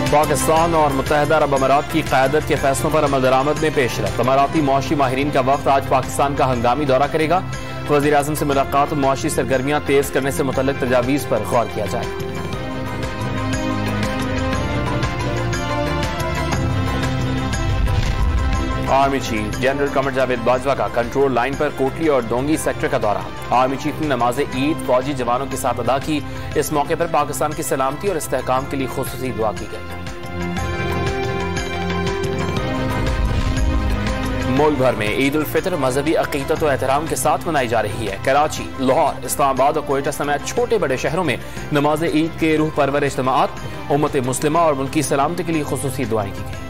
पाकिस्तान और मुत्तहिदा अरब अमारात की क़यादत के फैसलों पर अमल दरामद में पेशरफ्त। अमाराती मुआशी माहिरीन का वक्त आज पाकिस्तान का हंगामी दौरा करेगा। वज़ीर आज़म से मुलाकात, मुआशी सरगर्मियां तेज करने से मुतल्लिक तजावीज़ पर गौर किया जाएगा। Army chief general Qamar Javed Bajwa का कंट्रोल लाइन पर कोटली और डोंगी सेक्टर का दौरा। आर्मी चीफ ने नमाज ईद फौजी जवानों के साथ अदा की। इस मौके पर पाकिस्तान की सलामती और इस्तेहकाम के लिए खुसूसी दुआ की गई। मुल्क भर में ईद उल फितर मजहबी अकीदत और एहतराम के साथ मनाई जा रही है। कराची, लाहौर, इस्लामाबाद और कोयटा समेत छोटे बड़े शहरों में नमाज ईद के रूह परवर इज्तिमाआत, उम्मत मुस्लिमा और मुल्क की सलामती के लिए खुसूसी दुआएं की गई।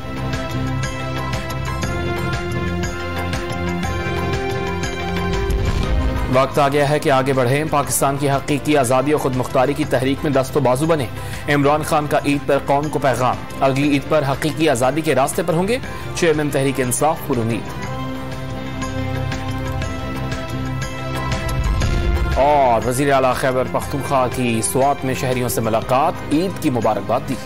वक्त आ गया है कि आगे बढ़ें, पाकिस्तान की हकीकी आज़ादी और खुद मुख्तारी की तहरीक में दस्तो बाजू बने। इमरान खान का ईद पर कौम को पैगाम, अगली ईद पर हकीकी आज़ादी के रास्ते पर होंगे चेयरमैन तहरीक इंसाफ पुरुमीद। और वज़ीर आला खैबर पख्तूनख्वा की स्वात में शहरियों से मुलाकात, ईद की मुबारकबाद दी।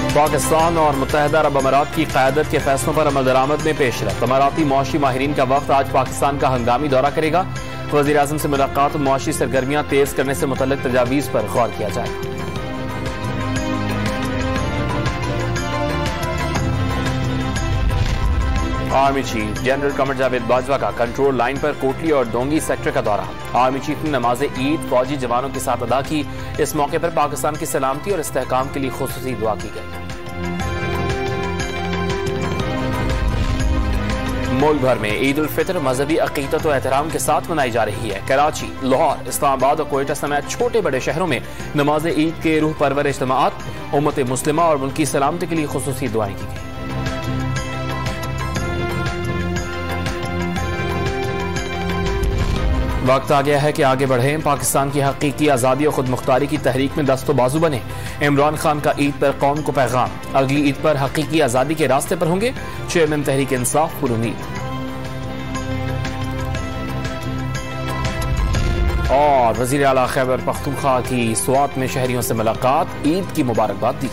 पाकिस्तान और मुत्तहिदा अरब अमारात की क़यादत के फैसलों पर अमल दरामद में पेशरफ्त। अमाराती मुआशी माहिरीन का वक्त आज पाकिस्तान का हंगामी दौरा करेगा। वज़ीर आज़म से मुलाकात, मुआशी सरगर्मियां तेज करने से मुतल्लिक तजावीज़ पर गौर किया जाएगा। Army chief general Qamar Javed Bajwa का कंट्रोल लाइन पर कोटली और डोंगी सेक्टर का दौरा। आर्मी चीफ ने नमाज ईद फौजी जवानों के साथ अदा की। इस मौके पर पाकिस्तान की सलामती और इस्तेहकाम के लिए खुसूसी दुआ की गई। मुल्क भर में ईद उल फितर मजहबी अकीदत और एहतराम के साथ मनाई जा रही है। कराची, लाहौर, इस्लामाबाद और कोयटा समेत छोटे बड़े शहरों में नमाज ईद के रूह परवर इज्तिमाआत, उम्मत मुस्लिमा और मुल्क की सलामती के लिए खुसूसी दुआएं की गई। वक्त आ गया है कि आगे बढ़ें, पाकिस्तान की हकीकी आज़ादी और खुद मुख्तारी की तहरीक में दस्तो बाजू बने। इमरान खान का ईद पर कौम को पैगाम, अगली ईद पर हकीकी आज़ादी के रास्ते पर होंगे चेयरमैन तहरीक इंसाफ पुरुमीद। और वज़ीर आला खैबर पख्तूनख्वा की स्वात में शहरियों से मुलाकात, ईद की मुबारकबाद दी।